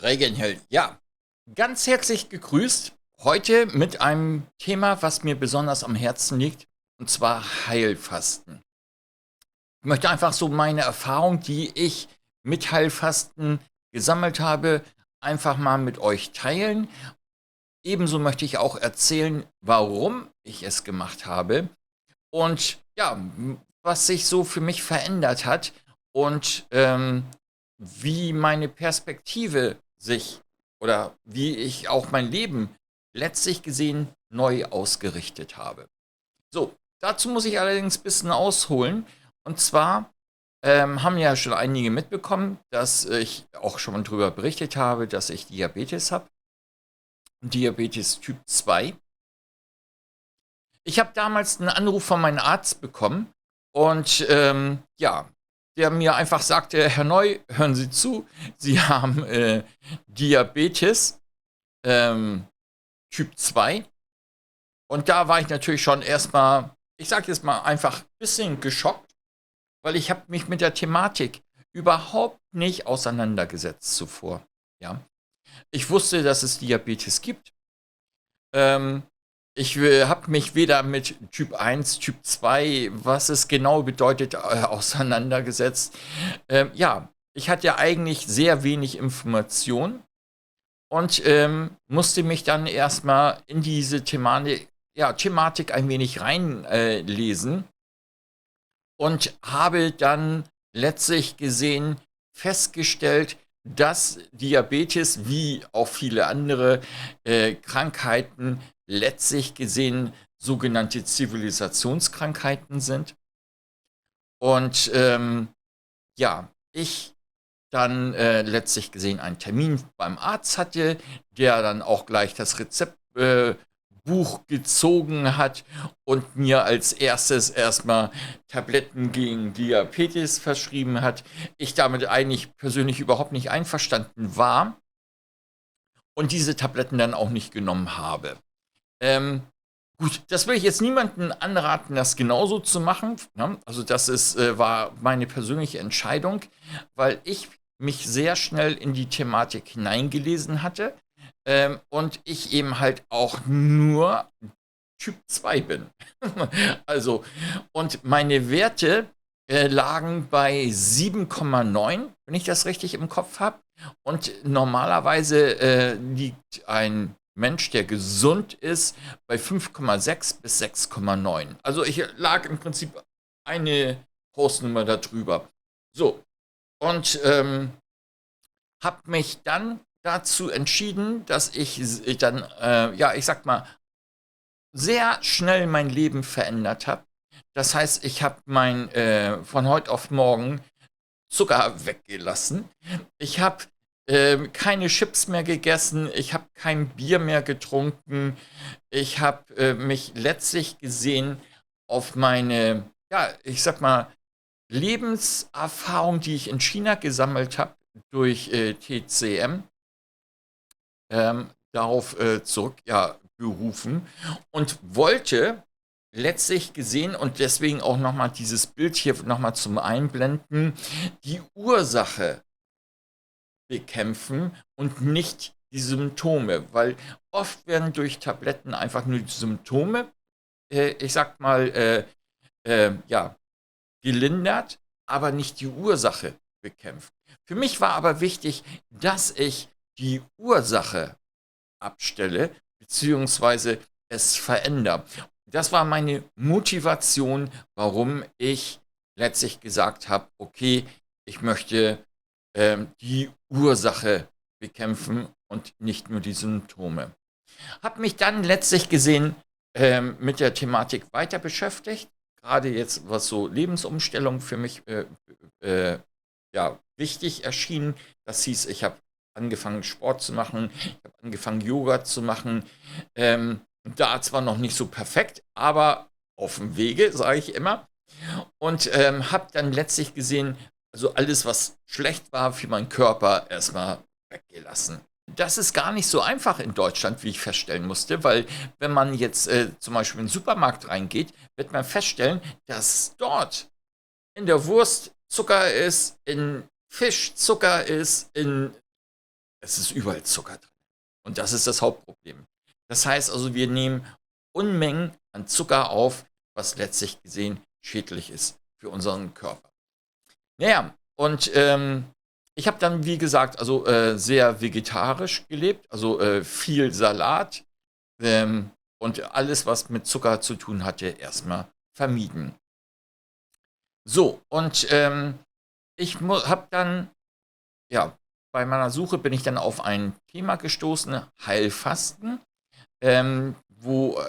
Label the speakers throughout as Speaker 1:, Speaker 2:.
Speaker 1: Regenheld, ja, ganz herzlich gegrüßt. Heute mit einem Thema, was mir besonders am Herzen liegt, und zwar Heilfasten. Ich möchte einfach so meine Erfahrung, die ich mit Heilfasten gesammelt habe, einfach mal mit euch teilen. Ebenso möchte ich auch erzählen, warum ich es gemacht habe und ja, was sich so für mich verändert hat und wie meine Perspektive sich oder wie ich auch mein Leben letztlich gesehen neu ausgerichtet habe. So, dazu muss ich allerdings ein bisschen ausholen. Und zwar haben ja schon einige mitbekommen, dass ich auch schon drüber berichtet habe, dass ich Diabetes habe. Diabetes Typ 2. Ich habe damals einen Anruf von meinem Arzt bekommen und ja, der mir einfach sagte, Herr Neu, hören Sie zu, Sie haben Diabetes ähm, Typ 2. Und da war ich natürlich schon erstmal, ich sage jetzt mal einfach ein bisschen geschockt, weil ich habe mich mit der Thematik überhaupt nicht auseinandergesetzt zuvor. Ja. Ich wusste, dass es Diabetes gibt. Ähm, ich habe mich weder mit Typ 1, Typ 2, was es genau bedeutet, auseinandergesetzt. Ja, ich hatte ja eigentlich sehr wenig Information und musste mich dann erstmal in diese Thematik ein wenig reinlesen und habe dann letztlich gesehen festgestellt, dass Diabetes wie auch viele andere Krankheiten letztlich gesehen sogenannte Zivilisationskrankheiten sind. Und ja, ich dann letztlich gesehen einen Termin beim Arzt hatte, der dann auch gleich das Rezeptbuch gezogen hat und mir als erstes erstmal Tabletten gegen Diabetes verschrieben hat. Ich damit eigentlich persönlich überhaupt nicht einverstanden war und diese Tabletten dann auch nicht genommen habe. Ähm, Gut, das will ich jetzt niemandem anraten, das genauso zu machen. Ne? Also war meine persönliche Entscheidung, weil ich mich sehr schnell in die Thematik hineingelesen hatte und ich eben halt auch nur Typ 2 bin. Also, und meine Werte lagen bei 7,9, wenn ich das richtig im Kopf habe. Und normalerweise liegt ein Mensch, der gesund ist, bei 5,6 bis 6,9. Also ich lag im Prinzip eine Hausnummer darüber. So, und habe mich dann dazu entschieden, dass ich dann, ja, ich sag mal, sehr schnell mein Leben verändert habe. Das heißt, ich habe von heute auf morgen Zucker weggelassen. Ich habe keine Chips mehr gegessen. Ich habe kein Bier mehr getrunken. Ich habe mich letztlich gesehen auf meine, ja, ich sag mal, Lebenserfahrung, die ich in China gesammelt habe durch TCM, darauf zurück ja, berufen und wollte letztlich gesehen und deswegen auch nochmal dieses Bild hier nochmal zum Einblenden, die Ursache bekämpfen und nicht die Symptome, weil oft werden durch Tabletten einfach nur die Symptome, ich sag mal, ja, gelindert, aber nicht die Ursache bekämpft. Für mich war aber wichtig, dass ich die Ursache abstelle, beziehungsweise es verändere. Das war meine Motivation, warum ich letztlich gesagt habe, okay, ich möchte die Ursache bekämpfen und nicht nur die Symptome. Habe mich dann letztlich gesehen mit der Thematik weiter beschäftigt, gerade jetzt was so Lebensumstellung für mich ja, wichtig erschien. Das hieß, ich habe angefangen Sport zu machen, ich habe angefangen Yoga zu machen. Da zwar noch nicht so perfekt, aber auf dem Wege, sage ich immer. Und habe dann letztlich gesehen, also alles, was schlecht war für meinen Körper, erstmal weggelassen. Das ist gar nicht so einfach in Deutschland, wie ich feststellen musste, weil wenn man jetzt zum Beispiel in den Supermarkt reingeht, wird man feststellen, dass dort in der Wurst Zucker ist, in Fisch Zucker ist, in es ist überall Zucker drin. Und das ist das Hauptproblem. Das heißt also, wir nehmen Unmengen an Zucker auf, was letztlich gesehen schädlich ist für unseren Körper. Naja, und ich habe dann, wie gesagt, also sehr vegetarisch gelebt, also viel Salat und alles, was mit Zucker zu tun hatte, erstmal vermieden. So, und ich habe dann, ja, bei meiner Suche bin ich dann auf ein Thema gestoßen, Heilfasten, wo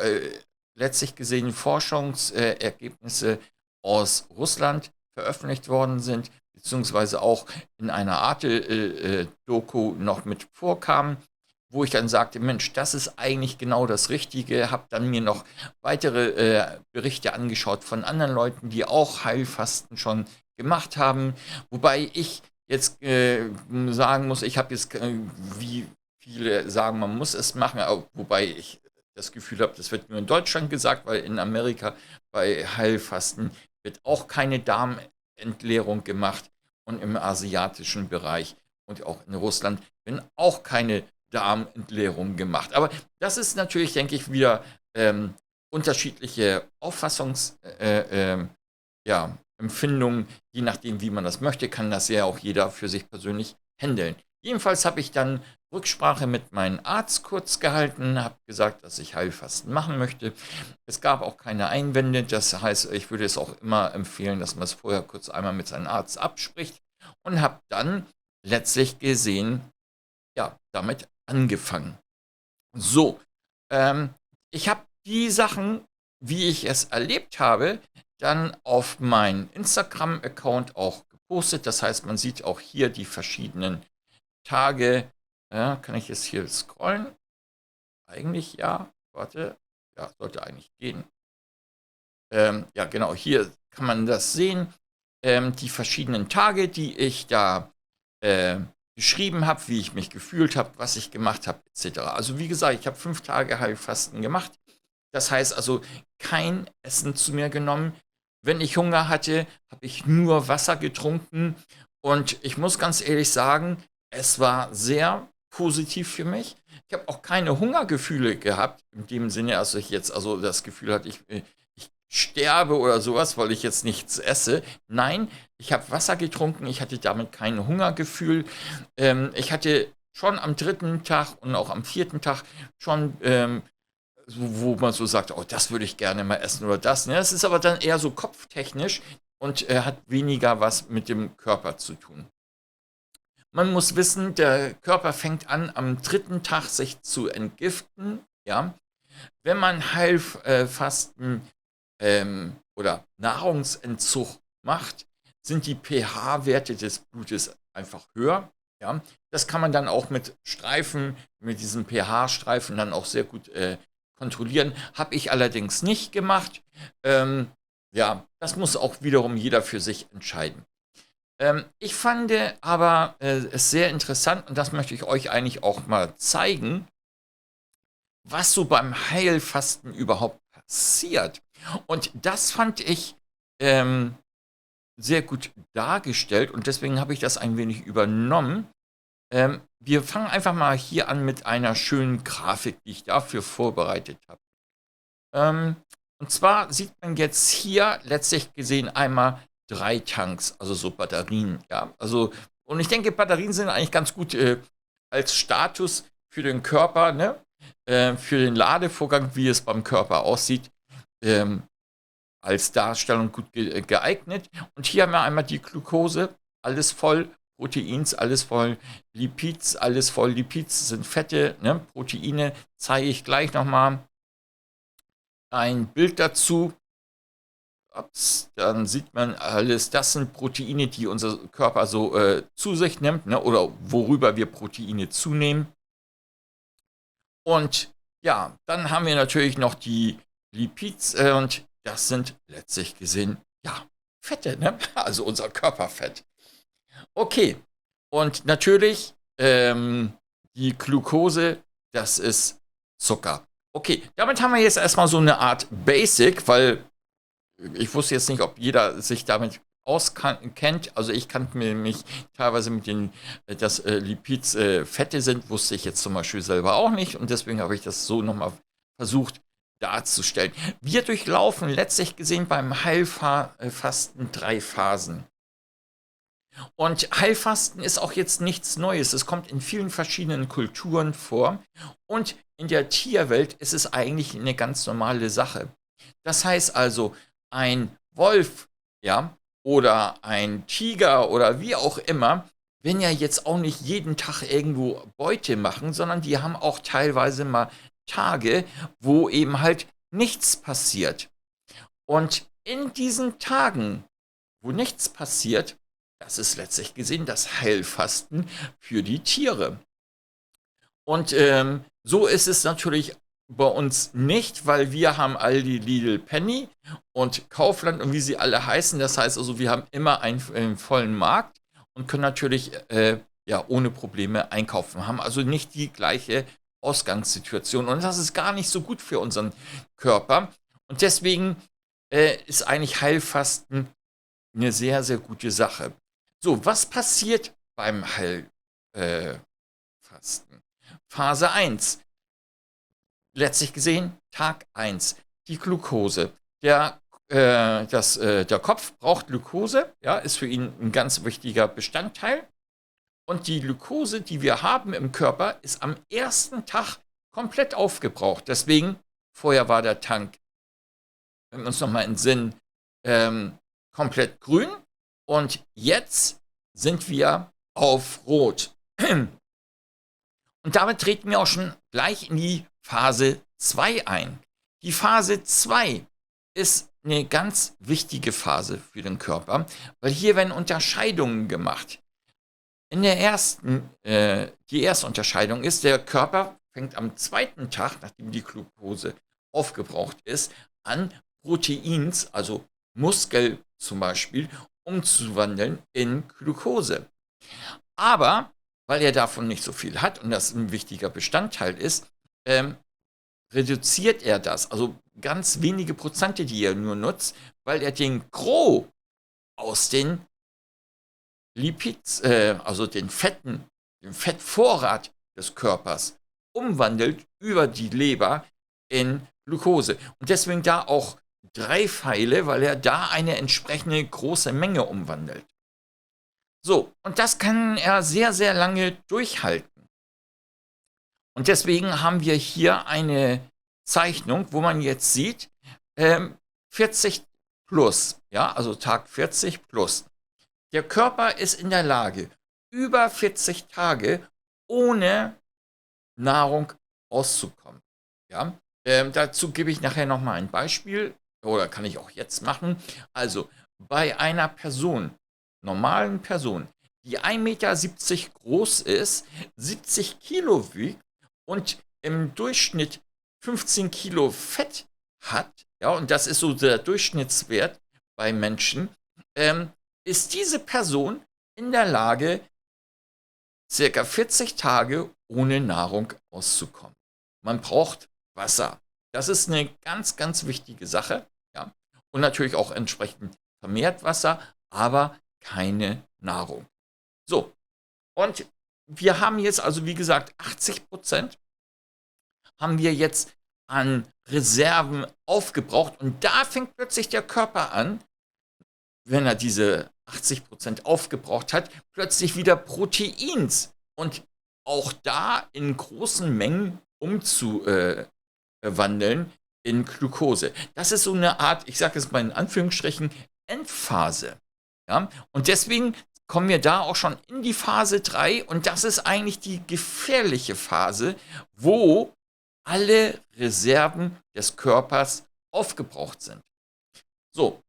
Speaker 1: letztlich gesehen Forschungsergebnisse aus Russland veröffentlicht worden sind, beziehungsweise auch in einer Arte-Doku noch mit vorkamen, wo ich dann sagte, Mensch, das ist eigentlich genau das Richtige, habe dann mir noch weitere Berichte angeschaut von anderen Leuten, die auch Heilfasten schon gemacht haben, wobei ich jetzt sagen muss, ich habe jetzt, wie viele sagen, man muss es machen, wobei ich das Gefühl habe, das wird nur in Deutschland gesagt, weil in Amerika bei Heilfasten wird auch keine Darmentleerung gemacht und im asiatischen Bereich und auch in Russland werden auch keine Darmentleerung gemacht. Aber das ist natürlich, denke ich, wieder unterschiedliche ja, Empfindungen, je nachdem, wie man das möchte, kann das ja auch jeder für sich persönlich handeln. Jedenfalls habe ich dann Rücksprache mit meinem Arzt kurz gehalten, habe gesagt, dass ich Heilfasten machen möchte. Es gab auch keine Einwände, das heißt, ich würde es auch immer empfehlen, dass man es vorher kurz einmal mit seinem Arzt abspricht und habe dann letztlich gesehen, ja, damit angefangen. So, ich habe die Sachen, wie ich es erlebt habe, dann auf meinen Instagram-Account auch gepostet. Das heißt, man sieht auch hier die verschiedenen Tage. Ja, kann ich jetzt hier scrollen? Eigentlich ja. Warte. Ja, sollte eigentlich gehen. Ja, genau, hier kann man das sehen. Die verschiedenen Tage, die ich da beschrieben habe, wie ich mich gefühlt habe, was ich gemacht habe, etc. Also wie gesagt, ich habe 5 Tage Heilfasten gemacht. Das heißt also kein Essen zu mir genommen. Wenn ich Hunger hatte, habe ich nur Wasser getrunken. Und ich muss ganz ehrlich sagen, es war sehr positiv für mich. Ich habe auch keine Hungergefühle gehabt, in dem Sinne, als ich jetzt also das Gefühl hatte, ich sterbe oder sowas, weil ich jetzt nichts esse. Nein, ich habe Wasser getrunken, ich hatte damit kein Hungergefühl. Ich hatte schon am 3. Tag und auch am 4. Tag schon wo man so sagt, oh, das würde ich gerne mal essen oder das. Ne? Das ist aber dann eher so kopftechnisch und hat weniger was mit dem Körper zu tun. Man muss wissen, der Körper fängt an, am 3. Tag sich zu entgiften. Ja? Wenn man Heilfasten oder Nahrungsentzug macht, sind die pH-Werte des Blutes einfach höher. Ja? Das kann man dann auch mit Streifen, mit diesen pH-Streifen dann auch sehr gut kontrollieren. Habe ich allerdings nicht gemacht. Ja, das muss auch wiederum jeder für sich entscheiden. Ich fand aber es sehr interessant und das möchte ich euch eigentlich auch mal zeigen, was so beim Heilfasten überhaupt passiert. Und das fand ich sehr gut dargestellt und deswegen habe ich das ein wenig übernommen. Wir fangen einfach mal hier an mit einer schönen Grafik, die ich dafür vorbereitet habe. Und zwar sieht man jetzt hier letztlich gesehen einmal 3 Tanks, also so Batterien. Ja? Also, und ich denke, Batterien sind eigentlich ganz gut als Status für den Körper, ne? Für den Ladevorgang, wie es beim Körper aussieht, als Darstellung gut geeignet. Und hier haben wir einmal die Glucose, alles voll Proteins, alles voll Lipids, alles voll Lipids sind Fette, ne? Proteine zeige ich gleich nochmal. Ein Bild dazu. Ups, dann sieht man alles, das sind Proteine, die unser Körper so zu sich nimmt, ne? Oder worüber wir Proteine zunehmen. Und ja, dann haben wir natürlich noch die Lipids und das sind letztlich gesehen, ja, Fette, ne? Also unser Körperfett. Okay, und natürlich die Glucose, das ist Zucker. Okay, damit haben wir jetzt erstmal so eine Art Basic, weil ich wusste jetzt nicht, ob jeder sich damit auskennt. Also ich kannte mich teilweise mit den, dass Lipids Fette sind, wusste ich jetzt zum Beispiel selber auch nicht und deswegen habe ich das so nochmal versucht darzustellen. Wir durchlaufen letztlich gesehen beim Heilfasten 3 Phasen. Und Heilfasten ist auch jetzt nichts Neues. Es kommt in vielen verschiedenen Kulturen vor. Und in der Tierwelt ist es eigentlich eine ganz normale Sache. Das heißt also, ein Wolf, ja, oder ein Tiger oder wie auch immer, werden ja jetzt auch nicht jeden Tag irgendwo Beute machen, sondern die haben auch teilweise mal Tage, wo eben halt nichts passiert. Und in diesen Tagen, wo nichts passiert, das ist letztlich gesehen das Heilfasten für die Tiere. Und so ist es natürlich bei uns nicht, weil wir haben Aldi, Lidl, Penny und Kaufland und wie sie alle heißen. Das heißt also, wir haben immer einen vollen Markt und können natürlich ja, ohne Probleme einkaufen. Haben also nicht die gleiche Ausgangssituation. Und das ist gar nicht so gut für unseren Körper. Und deswegen ist eigentlich Heilfasten eine sehr, sehr gute Sache. So, was passiert beim Heilfasten? Phase 1. Letztlich gesehen, Tag 1. Die Glucose. Der Kopf braucht Glucose, ja, ist für ihn ein ganz wichtiger Bestandteil. Und die Glucose, die wir haben im Körper, ist am ersten Tag komplett aufgebraucht. Deswegen, vorher war der Tank, wenn wir uns nochmal entsinnen, komplett grün. Und jetzt sind wir auf Rot. Und damit treten wir auch schon gleich in die Phase 2 ein. Die Phase 2 ist eine ganz wichtige Phase für den Körper, weil hier werden Unterscheidungen gemacht. In der die erste Unterscheidung ist, der Körper fängt am zweiten Tag, nachdem die Glucose aufgebraucht ist, an, Proteins, also Muskel zum Beispiel, umzuwandeln in Glucose. Aber, weil er davon nicht so viel hat und das ein wichtiger Bestandteil ist, reduziert er das. Also ganz wenige Prozente, die er nur nutzt, weil er den Gros aus den Lipids, also den Fettvorrat des Körpers umwandelt über die Leber in Glucose. Und deswegen da auch 3 Pfeile, weil er da eine entsprechende große Menge umwandelt. So, und das kann er sehr, sehr lange durchhalten. Und deswegen haben wir hier eine Zeichnung, wo man jetzt sieht, 40 plus, ja, also Tag 40 plus. Der Körper ist in der Lage, über 40 Tage ohne Nahrung auszukommen. Ja? Dazu gebe ich nachher nochmal ein Beispiel, oder kann ich auch jetzt machen. Also bei einer Person, normalen Person, die 1,70 Meter groß ist, 70 Kilo wiegt und im Durchschnitt 15 Kilo Fett hat, ja, und das ist so der Durchschnittswert bei Menschen, ist diese Person in der Lage, circa 40 Tage ohne Nahrung auszukommen. Man braucht Wasser. Das ist eine ganz, ganz wichtige Sache. Ja? Und natürlich auch entsprechend vermehrt Wasser, aber keine Nahrung. So, und wir haben jetzt also, wie gesagt, 80% haben wir jetzt an Reserven aufgebraucht. Und da fängt plötzlich der Körper an, wenn er diese 80% aufgebraucht hat, plötzlich wieder Proteins und auch da in großen Mengen umzuwandeln in Glucose. Das ist so eine Art, ich sage es mal in Anführungsstrichen, Endphase. Ja? Und deswegen kommen wir da auch schon in die Phase 3 und das ist eigentlich die gefährliche Phase, wo alle Reserven des Körpers aufgebraucht sind. So,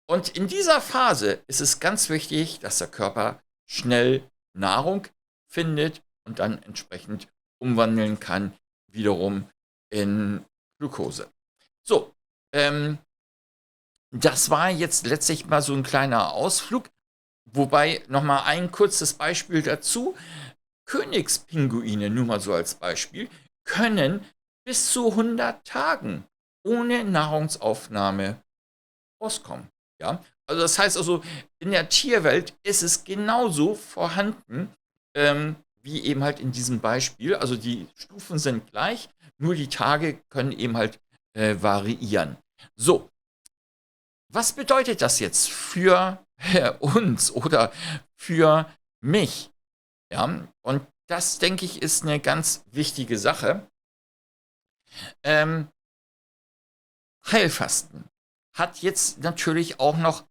Speaker 1: und in dieser Phase ist es ganz wichtig, dass der Körper schnell Nahrung findet und dann entsprechend umwandeln kann, wiederum in Glucose. So, das war jetzt letztlich mal so ein kleiner Ausflug, wobei nochmal ein kurzes Beispiel dazu. Königspinguine, nur mal so als Beispiel, können bis zu 100 Tagen ohne Nahrungsaufnahme auskommen. Ja, also das heißt also, in der Tierwelt ist es genauso vorhanden, wie eben halt in diesem Beispiel. Also die Stufen sind gleich, nur die Tage können eben halt variieren. So, was bedeutet das jetzt für uns oder für mich? Ja, und das, denke ich, ist eine ganz wichtige Sache. Ähm, Heilfasten hat jetzt natürlich auch noch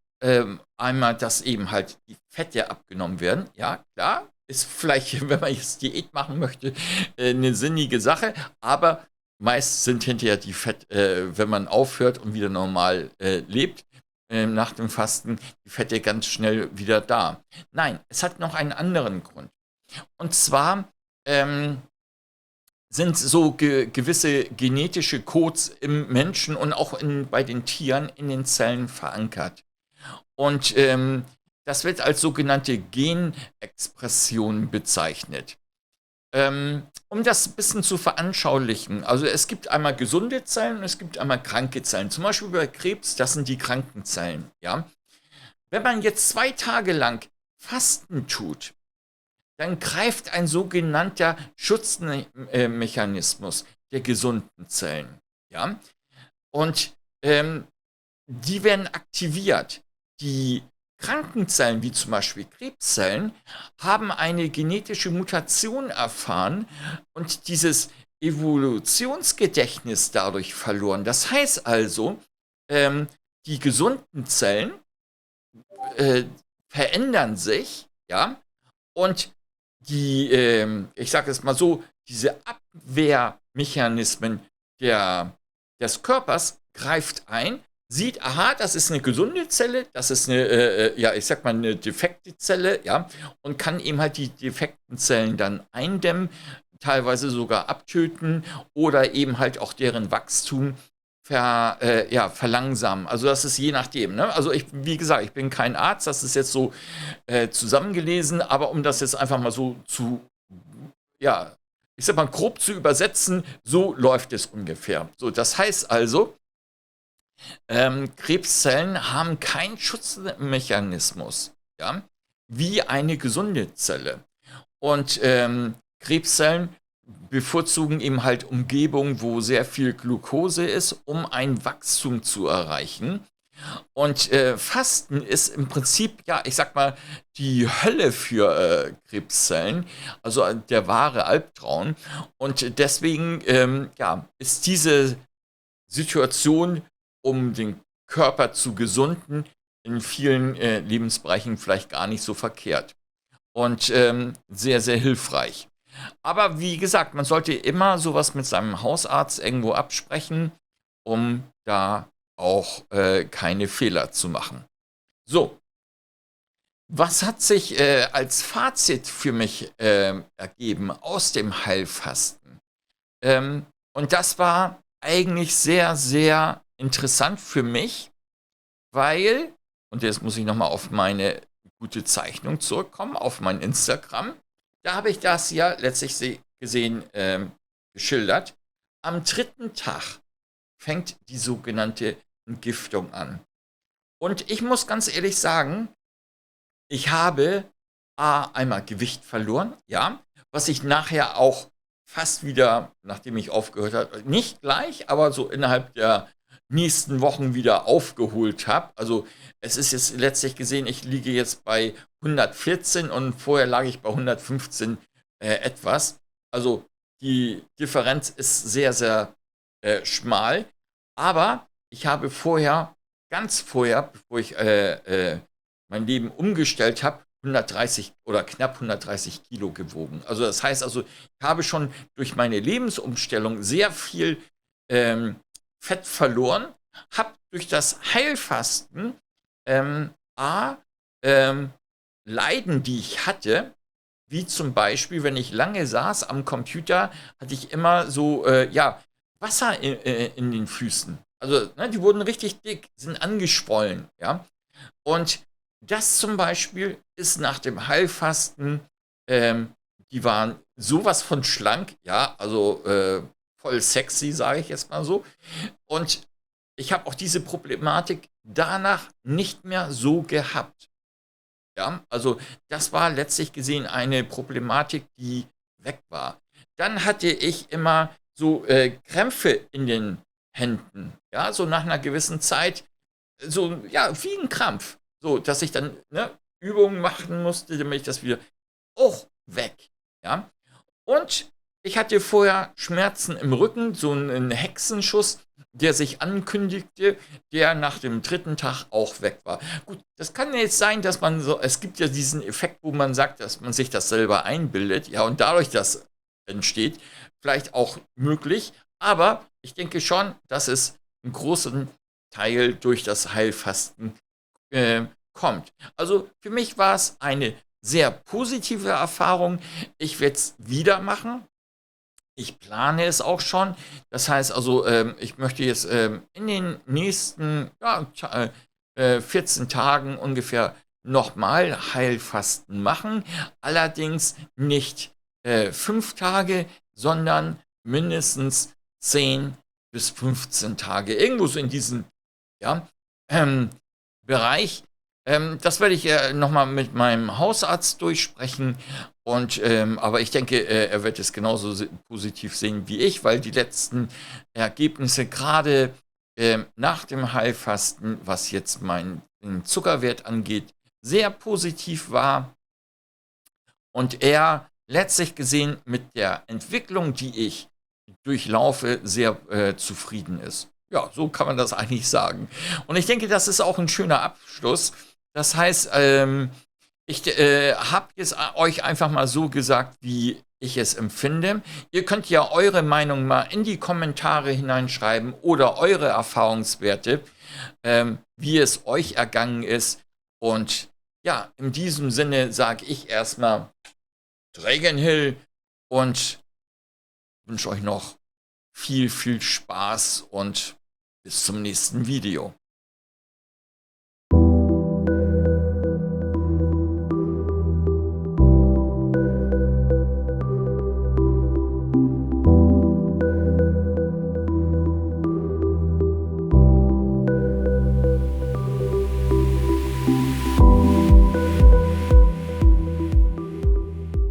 Speaker 1: einmal, dass eben halt die Fette abgenommen werden. Ja, klar, ist vielleicht, wenn man jetzt Diät machen möchte, eine sinnige Sache, aber meist sind hinterher die Fett, wenn man aufhört und wieder normal lebt, nach dem Fasten, die Fette ganz schnell wieder da. Nein, es hat noch einen anderen Grund. Und zwar sind so gewisse genetische Codes im Menschen und auch bei den Tieren in den Zellen verankert. Und das wird als sogenannte Genexpression bezeichnet. Um das ein bisschen zu veranschaulichen, also es gibt einmal gesunde Zellen und es gibt einmal kranke Zellen. Zum Beispiel bei Krebs, das sind die kranken Zellen. Ja? Wenn man jetzt 2 Tage lang Fasten tut, dann greift ein sogenannter Schutzmechanismus der gesunden Zellen. Ja? Und die werden aktiviert. Die kranken Zellen, wie zum Beispiel Krebszellen, haben eine genetische Mutation erfahren und dieses Evolutionsgedächtnis dadurch verloren. Das heißt also, ähm, die gesunden Zellen äh, verändern sich, ja, und ich sage es mal so, diese Abwehrmechanismen des Körpers greift ein, sieht, aha, das ist eine gesunde Zelle, das ist eine, ja, ich sag mal, eine defekte Zelle, ja, und kann eben halt die defekten Zellen dann eindämmen, teilweise sogar abtöten oder eben halt auch deren Wachstum ja, verlangsamen. Also das ist je nachdem. Ne? Also wie gesagt, ich bin kein Arzt, das ist jetzt so zusammengelesen, aber um das jetzt einfach mal so ja, ich sag mal, grob zu übersetzen, so läuft es ungefähr. So, das heißt also, Krebszellen haben keinen Schutzmechanismus, ja, wie eine gesunde Zelle. Und Krebszellen bevorzugen eben halt Umgebungen, wo sehr viel Glucose ist, um ein Wachstum zu erreichen. Und Fasten ist im Prinzip, ja, ich sag mal, die Hölle für Krebszellen, also der wahre Albtraum. Und deswegen, ja, ist diese Situation, um den Körper zu gesunden, in vielen Lebensbereichen vielleicht gar nicht so verkehrt. Und sehr, sehr hilfreich. Aber wie gesagt, man sollte immer sowas mit seinem Hausarzt irgendwo absprechen, um da auch keine Fehler zu machen. So, was hat sich als Fazit für mich ergeben aus dem Heilfasten? Und das war eigentlich sehr, sehr interessant für mich, weil, und jetzt muss ich nochmal auf meine gute Zeichnung zurückkommen, auf mein Instagram, da habe ich das ja letztlich gesehen geschildert. Am 3. Tag fängt die sogenannte Entgiftung an. Und ich muss ganz ehrlich sagen, ich habe einmal Gewicht verloren, ja, was ich nachher auch fast wieder, nachdem ich aufgehört habe, nicht gleich, aber so innerhalb der nächsten Wochen wieder aufgeholt habe. Also es ist jetzt letztlich gesehen, ich liege jetzt bei 114 und vorher lag ich bei 115 etwas. Also die Differenz ist sehr, sehr schmal. Aber ich habe vorher, ganz vorher, bevor ich mein Leben umgestellt habe, 130 oder knapp 130 Kilo gewogen. Also das heißt also, ich habe schon durch meine Lebensumstellung sehr viel ähm, Fett verloren, habe durch das Heilfasten A, Leiden, die ich hatte, wie zum Beispiel, wenn ich lange saß am Computer, hatte ich immer so, ja, Wasser in den Füßen. Also, ne, die wurden richtig dick, sind angeschwollen, ja. Und das zum Beispiel ist nach dem Heilfasten, ähm, die waren sowas von schlank, ja, also voll sexy, sage ich jetzt mal so. Und ich habe auch diese Problematik danach nicht mehr so gehabt. Ja, also das war letztlich gesehen eine Problematik, die weg war. Dann hatte ich immer so Krämpfe in den Händen. Ja, so nach einer gewissen Zeit, so, ja, wie ein Krampf. So, dass ich dann ne, Übungen machen musste, damit ich das wieder auch weg. Ja, und ich hatte vorher Schmerzen im Rücken, so einen Hexenschuss, der sich ankündigte, der nach dem dritten Tag auch weg war. Gut, das kann jetzt sein, dass man so, es gibt ja diesen Effekt, wo man sagt, dass man sich das selber einbildet, ja, und dadurch das entsteht, vielleicht auch möglich, aber ich denke schon, dass es einen großen Teil durch das Heilfasten äh, kommt. Also für mich war es eine sehr positive Erfahrung. Ich werde es wieder machen. Ich plane es auch schon. Das heißt also, ich möchte jetzt in den nächsten 14 Tagen ungefähr nochmal Heilfasten machen. Allerdings nicht 5 Tage, sondern mindestens 10 bis 15 Tage. Irgendwo so in diesem ja, ähm, Bereich. Das werde ich nochmal mit meinem Hausarzt durchsprechen. Aber ich denke, er wird es genauso positiv sehen wie ich, weil die letzten Ergebnisse gerade nach dem Heilfasten, was jetzt meinen Zuckerwert angeht, sehr positiv war. Und er letztlich gesehen mit der Entwicklung, die ich durchlaufe, sehr zufrieden ist. Ja, so kann man das eigentlich sagen. Und ich denke, das ist auch ein schöner Abschluss. Das heißt, ich habe jetzt euch einfach mal so gesagt, wie ich es empfinde. Ihr könnt ja eure Meinung mal in die Kommentare hineinschreiben oder eure Erfahrungswerte, wie es euch ergangen ist. Und ja, in diesem Sinne sage ich erstmal Dragon Hill und wünsche euch noch viel, viel Spaß und bis zum nächsten Video.